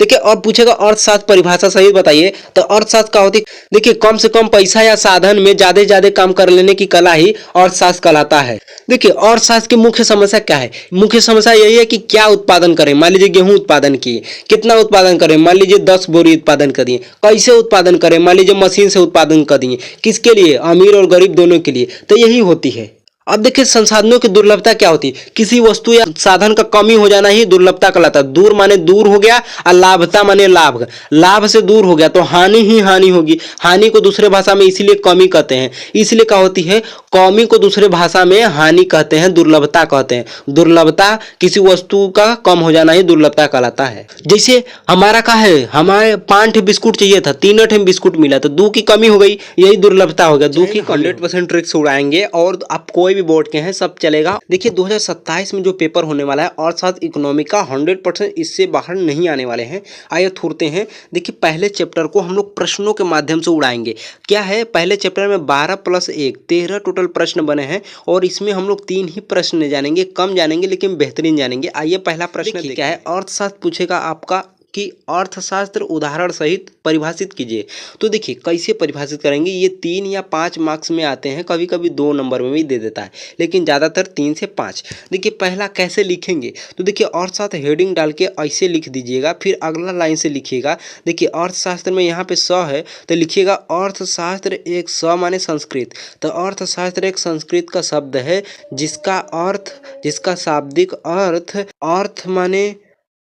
देखिए और पूछेगा अर्थशास्त्र परिभाषा सही बताइए, तो अर्थशास्त्र क्या होती है? देखिए कम से कम पैसा या साधन में ज्यादा से ज्यादा काम कर लेने की कला ही अर्थशास्त्र कहलाता है। देखिए अर्थशास्त्र की मुख्य समस्या क्या है? मुख्य समस्या यही है कि क्या उत्पादन करें। मान लीजिए गेहूं उत्पादन किए, कितना उत्पादन करें? मान लीजिए 10 बोरी उत्पादन कर दिए। कैसे उत्पादन करें? मान लीजिए मशीन से उत्पादन कर दिए। किसके लिए? अमीर और गरीब दोनों के लिए। तो यही होती है। अब देखिए संसाधनों की दुर्लभता क्या होती है? किसी वस्तु या साधन का कमी हो जाना ही दुर्लभता कहलाता है। दूर माने दूर हो गया और लाभता माने लाभ, लाभ से दूर हो गया तो हानि ही हानि होगी। हानि को दूसरे भाषा में इसीलिए कमी कहते हैं। इसलिए क्या होती है? कमी को दूसरे भाषा में हानि कहते हैं, दुर्लभता कहते हैं। दुर्लभता किसी वस्तु का कम हो जाना ही दुर्लभता कहलाता है। जैसे हमारा का है, हमारे 5 बिस्कुट चाहिए था, 3 बिस्कुट मिला तो 2 की कमी हो गई, यही दुर्लभता हो गया। 2 की 100% ट्रिक्स उड़ाएंगे और आप कोई भी बोर्ड के हैं सब चलेगा। देखिए 2027 में जो पेपर होने वाला है अर्थशास्त्र इकोनॉमी का 100% इससे बाहर नहीं आने वाले हैं। आइए थोड़ते हैं। देखिए पहले चैप्टर को हम लोग प्रश्नों के माध्यम से उड़ाएंगे। क्या है? पहले चैप्टर में 12 + 1 13 टोटल प्रश्न बने हैं और इसमें हम लोग 3 ही प्रश्न जानेंगे, कम जानेंगे लेकिन बेहतरीन जानेंगे। आइए पहला प्रश्न क्या है? अर्थशास्त्र पूछेगा आपका कि अर्थशास्त्र उदाहरण सहित परिभाषित कीजिए। तो देखिए कैसे परिभाषित करेंगे, ये 3 या 5 मार्क्स में आते हैं, कभी कभी 2 नंबर में भी दे देता है लेकिन ज़्यादातर 3 से 5। देखिए पहला कैसे लिखेंगे? तो देखिए अर्थशास्त्र हेडिंग डाल के ऐसे लिख दीजिएगा, फिर अगला लाइन से लिखिएगा। देखिए अर्थशास्त्र में यहाँ पे स है तो लिखिएगा अर्थशास्त्र एक स माने संस्कृत। तो अर्थशास्त्र एक संस्कृत का शब्द है जिसका शाब्दिक अर्थ माने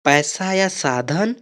पैसा या साधन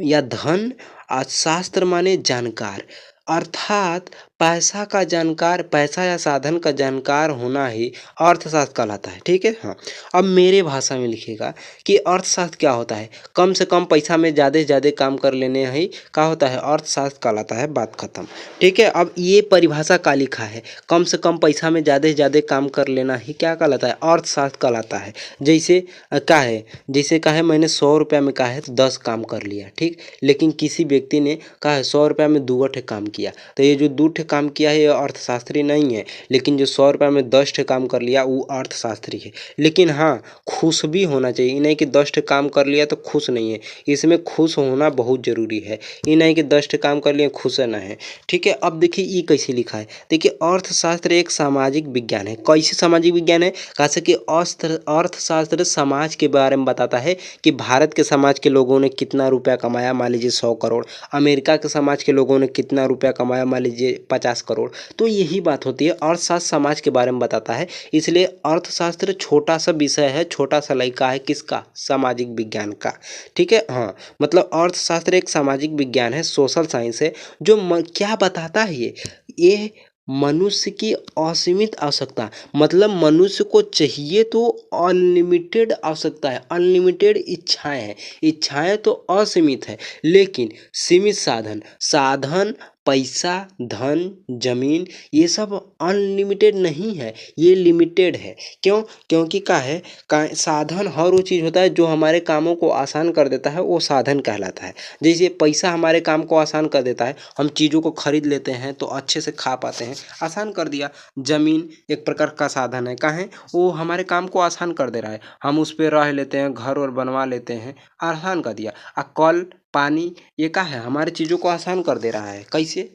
या धन, और शास्त्र माने जानकार, अर्थात पैसा का जानकार, पैसा या साधन का जानकार होना ही अर्थशास्त्र कहलाता है। ठीक है। हाँ, अब मेरे भाषा में लिखिएगा कि अर्थशास्त्र क्या होता है? कम से कम पैसा में ज़्यादा से ज़्यादा काम कर लेने ही क्या होता है? अर्थशास्त्र कहलाता है। बात खत्म। ठीक है। अब ये परिभाषा का लिखा है, कम से कम पैसा में ज़्यादा से ज़्यादा काम कर लेना ही क्या कहलाता है? अर्थशास्त्र कहलाता है। जैसे क्या है? जैसे क्या है, मैंने 100 रुपया में क्या है 10 काम कर लिया, ठीक, लेकिन किसी व्यक्ति ने क्या है 100 रुपया में 2 काम किया, तो ये जो 2 काम किया है ये अर्थशास्त्री नहीं है, लेकिन जो 100 रुपया में 10 काम कर लिया वो अर्थशास्त्री है। लेकिन हाँ, खुश भी होना चाहिए, नहीं कि 10 काम कर लिया तो खुश नहीं है, इसमें खुश होना बहुत जरूरी है। ये नहीं कि 10 काम कर लिए खुश ना है। ठीक है। अब देखिए ये कैसे लिखा है? देखिए अर्थशास्त्र एक सामाजिक विज्ञान है। कैसे सामाजिक विज्ञान है? कैसे कि अर्थशास्त्र समाज के बारे में बताता है कि भारत के समाज के लोगों ने कितना रुपया कमाया, मान लीजिए 100 करोड़, अमेरिका के समाज के लोगों ने कितना रुपया कमाया, मान लीजिए 50 करोड़। तो यही बात होती है, अर्थशास्त्र समाज के बारे में बताता है। इसलिए अर्थशास्त्र छोटा सा विषय है, छोटा सा लड़का है किसका? सामाजिक विज्ञान का। ठीक है। हाँ, मतलब अर्थशास्त्र एक सामाजिक विज्ञान है, सोशल साइंस है, जो क्या बताता है ये मनुष्य की असीमित आवश्यकता, मतलब मनुष्य को चाहिए तो अनलिमिटेड आवश्यकता है, अनलिमिटेड इच्छाएं हैं, इच्छाएं तो असीमित है लेकिन सीमित साधन पैसा, धन, जमीन, ये सब अनलिमिटेड नहीं है, ये लिमिटेड है। क्यों? क्योंकि क्या है, साधन हर वो चीज़ होता है जो हमारे कामों को आसान कर देता है, वो साधन कहलाता है। जैसे पैसा हमारे काम को आसान कर देता है, हम चीज़ों को खरीद लेते हैं तो अच्छे से खा पाते हैं, आसान कर दिया। जमीन एक प्रकार का साधन है, क्या है? वो हमारे काम को आसान कर दे रहा है, हम उस पर रह लेते हैं, घर और बनवा लेते हैं, आसान कर दिया। कल, पानी, ये क्या है? हमारी चीज़ों को आसान कर दे रहा है। कैसे?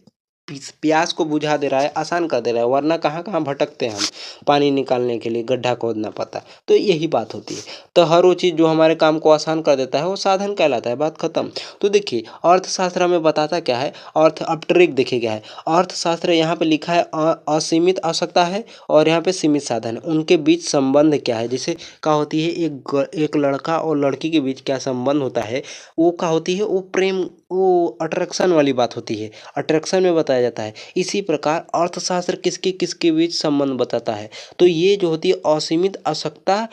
प्यास को बुझा दे रहा है, आसान कर दे रहा है, वरना कहाँ कहाँ भटकते हैं हम, पानी निकालने के लिए गड्ढा खोदना पड़ता। तो यही बात होती है। तो हर वो चीज़ जो हमारे काम को आसान कर देता है वो साधन कहलाता है। बात खत्म। तो देखिए अर्थशास्त्र हमें बताता क्या है? अब ट्रिक देखिए क्या है। अर्थशास्त्र यहाँ पे लिखा है असीमित आवश्यकता है और यहाँ पे सीमित साधन है, उनके बीच संबंध क्या है? जैसे क्या होती है, एक लड़का और लड़की के बीच क्या संबंध होता है, वो क्या होती है, वो प्रेम, वो अट्रैक्शन वाली बात होती है, अट्रैक्शन में बताया जाता है। इसी प्रकार अर्थशास्त्र किसके किसके बीच संबंध बताता है? तो ये जो होती है असीमित आवश्यकता,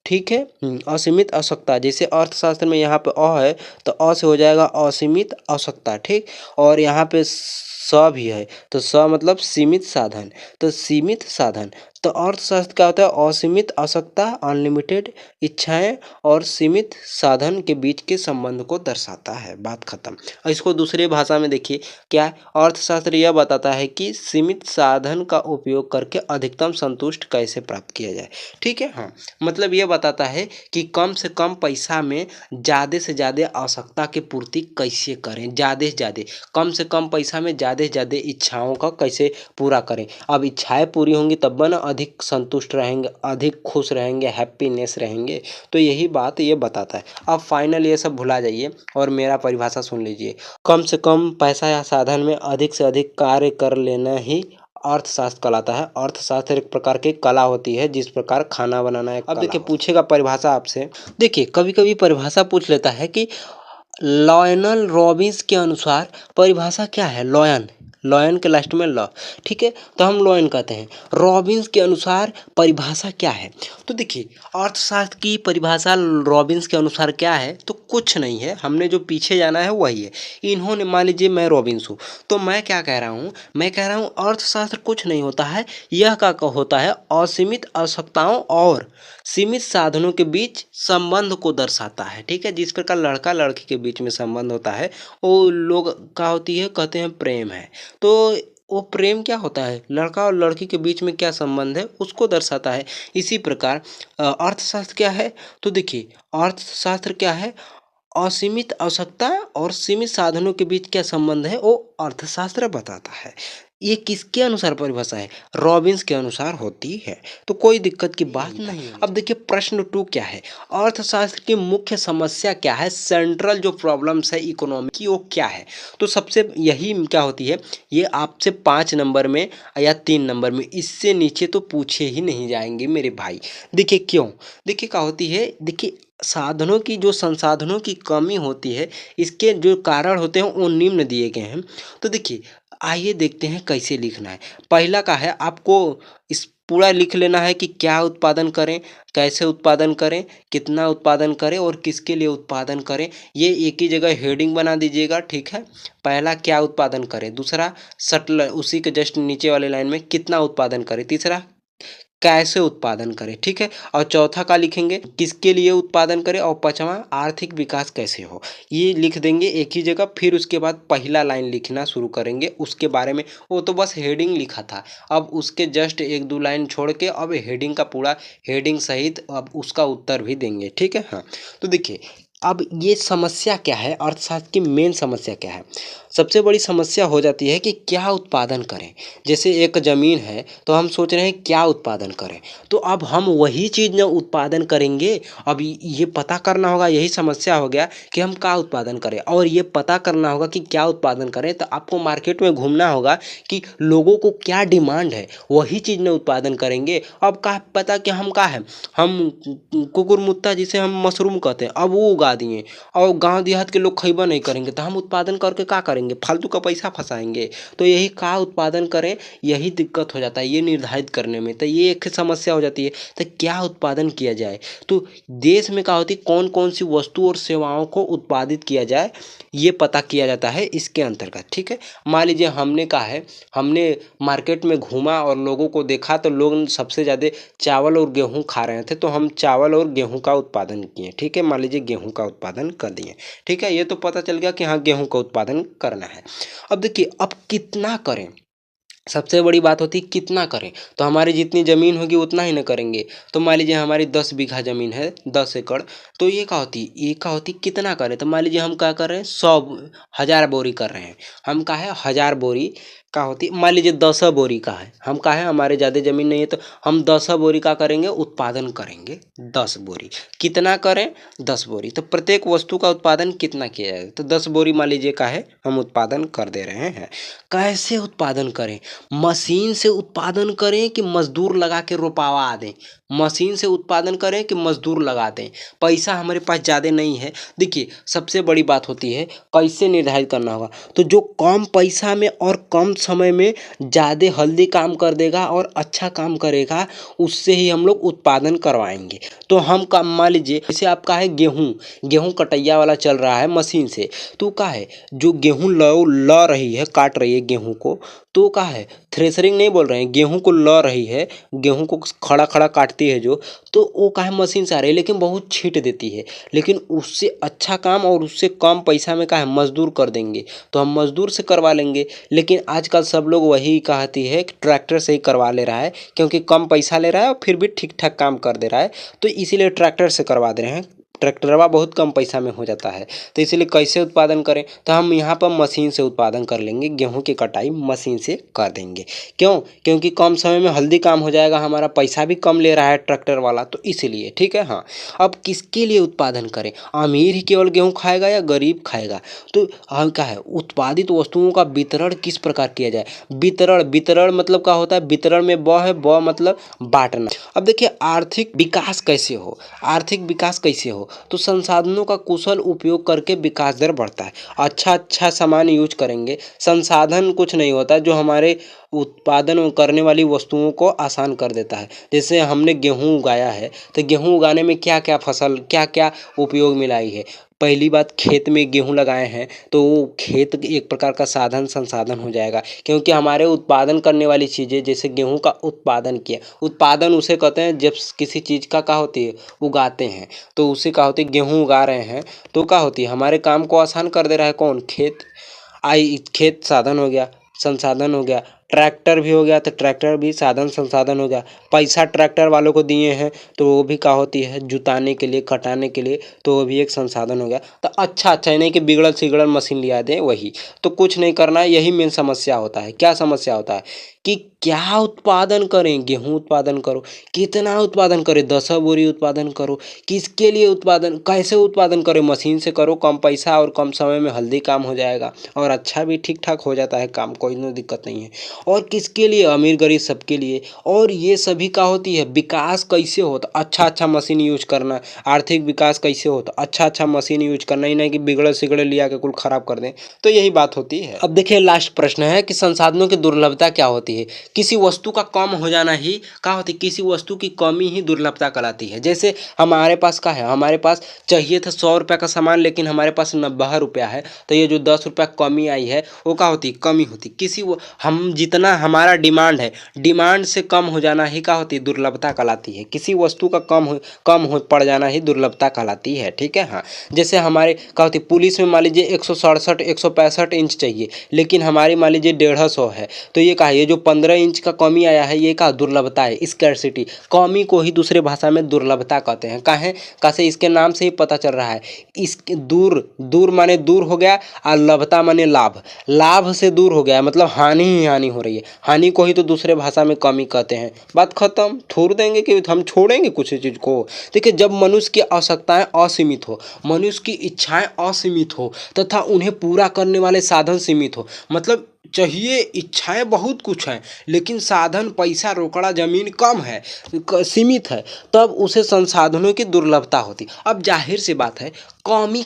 ठीक है, असीमित आवश्यकता। जैसे अर्थशास्त्र में यहाँ पे है तो से हो जाएगा असीमित आवश्यकता, ठीक, और यहाँ पे स भी है तो स मतलब सीमित साधन, तो सीमित साधन। तो अर्थशास्त्र क्या होता है? असीमित आवश्यकता, अनलिमिटेड इच्छाएं और सीमित साधन के बीच के संबंध को दर्शाता है। बात खत्म। और इसको दूसरी भाषा में देखिए क्या है? अर्थशास्त्र यह बताता है कि सीमित साधन का उपयोग करके अधिकतम संतुष्ट कैसे प्राप्त किया जाए। ठीक है, हाँ, मतलब यह बताता है कि कम से कम पैसा में ज़्यादा से ज़्यादा आवश्यकता की पूर्ति कैसे करें, ज़्यादा से ज़्यादा कम से कम पैसा में ज़्यादा से ज़्यादा इच्छाओं का कैसे पूरा करें। अब इच्छाएं पूरी होंगी तब ना अधिक संतुष्ट रहेंगे, अधिक खुश रहेंगे, हैप्पीनेस रहेंगे। तो यही बात ये बताता है। अब फाइनल ये सब भुला जाइए और मेरा परिभाषा सुन लीजिए। कम से कम पैसा या साधन में अधिक से अधिक कार्य कर लेना ही अर्थशास्त्र कहलाता है। अर्थशास्त्र एक प्रकार की कला होती है, जिस प्रकार खाना बनाना एक अब देखिए पूछेगा परिभाषा आपसे। देखिए कभी कभी परिभाषा पूछ लेता है कि लॉयनल रॉबिन्स के अनुसार परिभाषा क्या है? लॉयन, लॉयन के लास्ट में लॉ, ठीक है, तो हम लॉयन कहते हैं। रॉबिन्स के अनुसार परिभाषा क्या है? तो देखिए अर्थशास्त्र की परिभाषा रॉबिन्स के अनुसार क्या है? तो कुछ नहीं है, हमने जो पीछे जाना है वही है। इन्होंने, मान लीजिए मैं रॉबिन्स हूँ, तो मैं क्या कह रहा हूँ? मैं कह रहा हूँ अर्थशास्त्र कुछ नहीं होता है, यह क्या होता है? असीमित आवश्यकताओं और सीमित साधनों के बीच संबंध को दर्शाता है। ठीक है, जिस प्रकार लड़का लड़की के बीच में संबंध होता है वो लोग क्या होती है, कहते हैं प्रेम है। तो वो प्रेम क्या होता है? लड़का और लड़की के बीच में क्या संबंध है उसको दर्शाता है। इसी प्रकार अर्थशास्त्र क्या है? तो देखिए अर्थशास्त्र क्या है? असीमित आवश्यकता और सीमित साधनों के बीच क्या संबंध है वो अर्थशास्त्र बताता है। ये किसके अनुसार परिभाषा है? रॉबिन्स के अनुसार होती है, तो कोई दिक्कत की बात नहीं है। अब देखिए प्रश्न 2 क्या है? अर्थशास्त्र की मुख्य समस्या क्या है? सेंट्रल जो प्रॉब्लम्स है इकोनॉमी की वो क्या है? तो सबसे यही क्या होती है, ये आपसे 5 नंबर में या 3 नंबर में, इससे नीचे तो पूछे ही नहीं जाएंगे मेरे भाई। देखिए क्यों? देखिए क्या होती है, देखिए साधनों की, जो संसाधनों की कमी होती है, इसके जो कारण होते हैं वो निम्न दिए गए हैं। तो देखिए आइए देखते हैं कैसे लिखना है। पहला का है, आपको इस पूरा लिख लेना है कि क्या उत्पादन करें, कैसे उत्पादन करें, कितना उत्पादन करें और किसके लिए उत्पादन करें। ये एक ही जगह हेडिंग बना दीजिएगा, ठीक है। पहला क्या उत्पादन करें, दूसरा सटल उसी के जस्ट नीचे वाले लाइन में कितना उत्पादन करें, तीसरा कैसे उत्पादन करें, ठीक है। और चौथा का लिखेंगे किसके लिए उत्पादन करें, और पांचवा आर्थिक विकास कैसे हो। ये लिख देंगे एक ही जगह। फिर उसके बाद पहला लाइन लिखना शुरू करेंगे उसके बारे में। वो तो बस हेडिंग लिखा था, अब उसके जस्ट 1-2 लाइन छोड़ के अब हेडिंग का पूरा, हेडिंग सहित अब उसका उत्तर भी देंगे, ठीक है। हाँ, तो देखिए अब ये समस्या क्या है, अर्थशास्त्र की मेन समस्या क्या है? सबसे बड़ी समस्या हो जाती है कि क्या उत्पादन करें। जैसे एक ज़मीन है तो हम सोच रहे हैं क्या उत्पादन करें, तो अब हम वही चीज़ न उत्पादन करेंगे। अब ये पता करना होगा, यही समस्या हो गया कि हम क्या उत्पादन करें, और ये पता करना होगा कि क्या उत्पादन करें। तो आपको मार्केट में घूमना होगा कि लोगों को क्या डिमांड है, वही चीज़ में उत्पादन करेंगे। अब क्या पता कि हम क्या है, हम कुकुरमुत्ता जिसे हम मशरूम कहते हैं, अब वो उगा दिए और गांव देहात के लोग खइबा नहीं करेंगे, तो हम उत्पादन करके क्या करेंगे? फालतू का पैसा फंसाएंगे। तो यही का उत्पादन करें, यही दिक्कत हो जाता है ये निर्धारित करने में। तो ये एक समस्या हो जाती है, तो क्या उत्पादन किया जाए। तो देश में क्या होती है, कौन कौन सी वस्तु और सेवाओं को उत्पादित किया जाए, ये पता किया जाता है इसके अंतर्गत, ठीक है। मान लीजिए हमने कहा है, हमने मार्केट में घूमा और लोगों को देखा तो लोग सबसे ज़्यादा चावल और गेहूँ खा रहे थे, तो हम चावल और गेहूँ का उत्पादन किए, ठीक है। मान लीजिए गेहूँ का उत्पादन कर दिए, ठीक है। ये तो पता चल गया कि हाँ गेहूँ का उत्पादन करना है। अब देखिए अब कितना करें, सबसे बड़ी बात होती है कितना करें। तो हमारी जितनी ज़मीन होगी उतना ही ना करेंगे। तो मान लीजिए हमारी 10 बीघा ज़मीन है, 10 एकड़, तो ये क्या होती है, ये क्या होती है कितना करें। तो मान लीजिए हम क्या कर रहे हैं, 1000 बोरी कर रहे हैं। हम क्या है 1000 बोरी का होती है, मान लीजिए 10 बोरी का है, हम क्या है हमारे ज़्यादा ज़मीन नहीं है, तो हम 10 बोरी का करेंगे, उत्पादन करेंगे 10 बोरी। कितना करें, 10 बोरी। तो प्रत्येक वस्तु का उत्पादन कितना किया जाए, तो 10 बोरी मान लीजिए का है हम उत्पादन कर दे रहे हैं। कैसे उत्पादन करें, मशीन से उत्पादन करें कि मजदूर लगा के रोपावा दें, मशीन से उत्पादन करें कि मजदूर लगा दें। पैसा हमारे पास ज़्यादा नहीं है। देखिए सबसे बड़ी बात होती है कैसे निर्धारित करना होगा, तो जो कम पैसा में और कम समय में ज़्यादा हल्दी काम कर देगा और अच्छा काम करेगा, उससे ही हम लोग उत्पादन करवाएंगे। तो हम काम मान लीजिए जैसे आपका है गेहूँ, गेहूँ कटैया वाला चल रहा है मशीन से, तो का है जो गेहूँ ल रही है, काट रही है गेहूँ को, तो का है थ्रेसरिंग नहीं बोल रहे हैं, गेहूँ को ल रही है, गेहूँ को खड़ा खड़ा काटती है जो, तो वो का है मशीन से आ रही है, लेकिन बहुत छीट देती है। लेकिन उससे अच्छा काम और उससे कम पैसा में का है मजदूर कर देंगे, तो हम मजदूर से करवा लेंगे। लेकिन आजकल सब लोग वही कहती है कि ट्रैक्टर से ही करवा ले रहा है, क्योंकि कम पैसा ले रहा है और फिर भी ठीक ठाक काम कर दे रहा है, तो इसीलिए ट्रैक्टर से करवा दे रहे हैं। ट्रैक्टरवा बहुत कम पैसा में हो जाता है। तो इसीलिए कैसे उत्पादन करें, तो हम यहाँ पर मशीन से उत्पादन कर लेंगे, गेहूं की कटाई मशीन से कर देंगे। क्यों? क्योंकि कम समय में हल्दी काम हो जाएगा, हमारा पैसा भी कम ले रहा है ट्रैक्टर वाला, तो इसीलिए ठीक है। हाँ, अब किसके लिए उत्पादन करें, अमीर ही केवल गेहूँ खाएगा या गरीब खाएगा? तो हम क्या है, उत्पादित वस्तुओं का वितरण किस प्रकार किया जाए। वितरण, वितरण मतलब क्या होता है, वितरण में ब है, ब मतलब बांटना। अब देखिए आर्थिक विकास कैसे हो, आर्थिक विकास कैसे हो, तो संसाधनों का कुशल उपयोग करके विकास दर बढ़ता है। अच्छा सामान यूज करेंगे, संसाधन कुछ नहीं होता जो हमारे उत्पादन करने वाली वस्तुओं को आसान कर देता है। जैसे हमने गेहूँ उगाया है, तो गेहूँ उगाने में क्या क्या फसल, क्या क्या उपयोग में लाई है। पहली बात, खेत में गेहूँ लगाए हैं तो वो खेत एक प्रकार का साधन संसाधन हो जाएगा, क्योंकि हमारे उत्पादन करने वाली चीज़ें, जैसे गेहूँ का उत्पादन किया, उत्पादन उसे कहते हैं जब किसी चीज़ का क्या होती है, उगाते हैं, तो उसे क्या होती है, गेहूँ उगा रहे हैं तो क्या होती है, हमारे काम को आसान कर दे रहा है कौन, खेत। खेत साधन हो गया, संसाधन हो गया, ट्रैक्टर भी हो गया, तो ट्रैक्टर भी साधन संसाधन हो गया। पैसा ट्रैक्टर वालों को दिए हैं तो वो भी क्या होती है, जुताने के लिए, कटाने के लिए, तो वो भी एक संसाधन हो गया। तो अच्छा नहीं कि बिगड़ल सिगड़ल मशीन लिया दें वही, तो कुछ नहीं करना है। यही मेन समस्या होता है। क्या समस्या होता है कि क्या उत्पादन करें, गेहूँ उत्पादन करो, कितना उत्पादन करें, 10 बोरी उत्पादन करो, किसके लिए उत्पादन, कैसे उत्पादन करें, मशीन से करो, कम पैसा और कम समय में हल्दी काम हो जाएगा और अच्छा भी ठीक ठाक हो जाता है काम, कोई नो दिक्कत नहीं है। और किसके लिए, अमीर गरीब सबके लिए। और ये सभी का होती है, विकास कैसे होता, अच्छा मशीन यूज करना। आर्थिक विकास कैसे होता, अच्छा मशीन यूज करना, ही नहीं कि बिगड़े सिगड़े लिया के कुल खराब कर दें, तो यही बात होती है। अब देखिए लास्ट प्रश्न है कि संसाधनों की दुर्लभता क्या होती है। किसी वस्तु का कम हो जाना ही क्या होती है, किसी वस्तु की कमी ही दुर्लभता कहलाती है। जैसे हमारे पास क्या है, हमारे पास चाहिए था 100 रुपये का सामान, लेकिन हमारे पास 90 रुपया है, तो ये जो 10 रुपया कमी आई है वो क्या होती, कमी होती। किसी वो हम जितना हमारा डिमांड है, डिमांड से कम हो जाना ही क्या होती है, दुर्लभता कहलाती है। किसी वस्तु का कम हो पड़ जाना ही दुर्लभता कहलाती है, ठीक है। हाँ, जैसे हमारे क्या होती है, पुलिस में मान लीजिए 167 165 इंच चाहिए, लेकिन हमारी मान लीजिए 150 है, तो ये क्या है, ये जो 15 इंच का कमी आया है, ये क्या दुर्लभता है, स्कैरसिटी। कमी को ही दूसरे भाषा में दुर्लभता कहते हैं। काहे, कैसे, इसके नाम से ही पता चल रहा है। इसके दूर माने दूर हो गया, और लभता माने लाभ, लाभ से दूर हो गया, मतलब हानि ही हानि हो रही है। हानि को ही तो दूसरे भाषा में कमी कहते हैं। बात खत्म। छोड़ देंगे कि हम छोड़ेंगे कुछ चीज़ को। देखिए, जब मनुष्य की आवश्यकताएं असीमित हो, मनुष्य की इच्छाएं असीमित हो, तथा उन्हें पूरा करने वाले साधन सीमित हो, मतलब चाहिए, इच्छाएं बहुत कुछ हैं, लेकिन साधन, पैसा, रोकड़ा, जमीन कम है, सीमित है, तब उसे संसाधनों की दुर्लभता होती। अब जाहिर सी बात है, कमी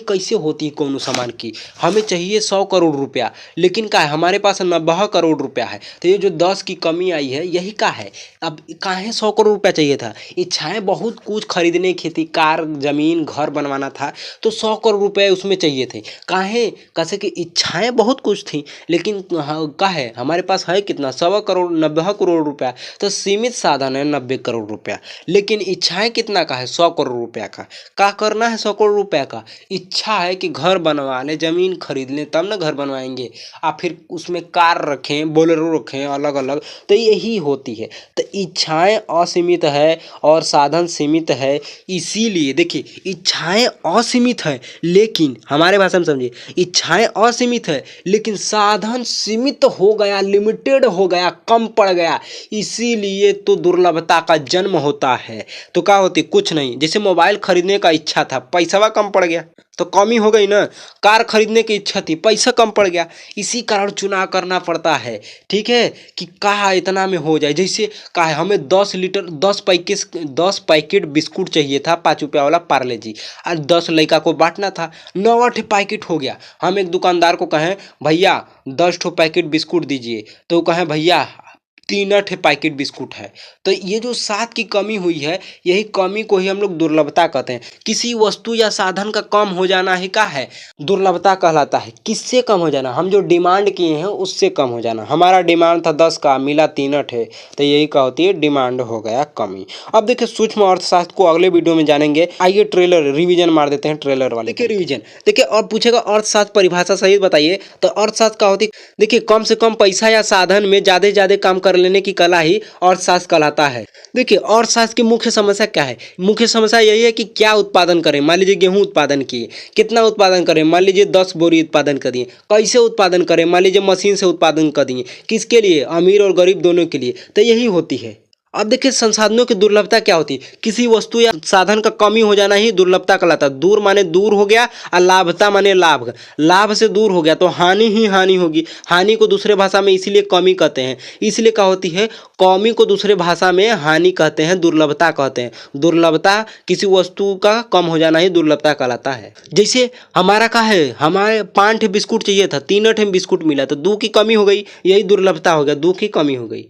कैसे होती है कोनो सामान की। हमें चाहिए 100 करोड़ रुपया, लेकिन क्या है, हमारे पास 90 करोड़ रुपया है, तो ये जो 10 की कमी आई है, यही का है। अब काहे 100 करोड़ रुपया चाहिए था, इच्छाएं बहुत कुछ खरीदने, खेती, कार, जमीन, घर बनवाना था, तो 100 करोड़ रुपये उसमें चाहिए थे। काहे, कैसे कि इच्छाएं बहुत कुछ थी, लेकिन का है, हमारे पास है कितना, 100 करोड़, 90 करोड़ रुपया, तो सीमित साधन है 90 करोड़ रुपया, लेकिन इच्छाएं कितना का है, 100 करोड़ रुपया का। क्या करना है 100 करोड़ रुपया का, इच्छा है कि घर बनवा लें, जमीन खरीद लें, तब ना घर बनवाएंगे, और फिर उसमें कार रखें, बोलेरो रखें, अलग अलग, तो यही होती है। तो इच्छाएं असीमित है और साधन सीमित है, इसीलिए देखिए, इच्छाएं असीमित है, लेकिन हमारे भाषा में समझिए, इच्छाएं असीमित है लेकिन साधन सीमित हो गया, लिमिटेड हो गया, कम पड़ गया, इसीलिए तो दुर्लभता का जन्म होता है। तो क्या होती, कुछ नहीं, जैसे मोबाइल खरीदने का इच्छा था, पैसा कम पड़ गया, तो कमी हो गई ना। कार खरीदने की इच्छा थी, पैसा कम पड़ गया, इसी कारण चुनाव करना पड़ता है। ठीक है कि कहा इतना में हो जाए। जैसे कहा हमें 10 लीटर 10 पैकेट बिस्कुट चाहिए था, 5 रुपया वाला पार्ले जी, और 10 लड़का को बांटना था, 9 पैकेट हो गया। हम एक दुकानदार को कहें भैया 10 पैकेट बिस्कुट दीजिए, तो कहें भैया 3 पैकेट बिस्कुट है। तो ये जो 7 की कमी हुई है, यही कमी को ही हम लोग दुर्लभता कहते हैं। किसी वस्तु या साधन का कम हो जाना ही क्या है, दुर्लभता कहलाता है। किससे कम हो जाना, हम जो डिमांड किए हैं उससे कम हो जाना। हमारा डिमांड था 10 का, मिला 3 है, तो यही क्या होती है, डिमांड हो गया कमी। अब देखिए सूक्ष्म अर्थशास्त्र को अगले वीडियो में जानेंगे। आइए ट्रेलर रिवीजन मार देते हैं, ट्रेलर वाले देखिए रिवीजन। देखिए और पूछेगा अर्थशास्त्र परिभाषा सहित बताइए, तो अर्थशास्त्र क्या होती है। देखिए कम से कम पैसा या साधन में ज्यादा से ज्यादा काम कर लेने की कला ही अर्थशास्त्र कहलाता है। देखिए अर्थशास्त्र की मुख्य समस्या क्या है, मुख्य समस्या यही है कि क्या उत्पादन करें। मान लीजिए गेहूं उत्पादन किए, कितना उत्पादन करें, मान लीजिए 10 बोरी उत्पादन कर दिए, कैसे उत्पादन करें, मान लीजिए मशीन से उत्पादन कर दिए, किसके लिए, अमीर और गरीब दोनों के लिए, तो यही होती है। अब देखिए संसाधनों की दुर्लभता क्या होती है, किसी वस्तु या साधन का कमी हो जाना ही दुर्लभता कहलाता है। दूर माने दूर हो गया, और लाभता माने लाभ, लाभ से दूर हो गया तो हानि ही हानि होगी। हानि को दूसरे भाषा में इसीलिए कमी कहते हैं, इसलिए क्या होती है, कमी को दूसरे भाषा में हानि कहते हैं, दुर्लभता कहते हैं। दुर्लभता किसी वस्तु का कम हो जाना ही दुर्लभता कहलाता है। जैसे हमारा का है, हमारे 5 बिस्कुट चाहिए था, 3 बिस्कुट मिला, तो 2 की कमी हो गई, यही दुर्लभता हो गया, 2 की कमी हो गई।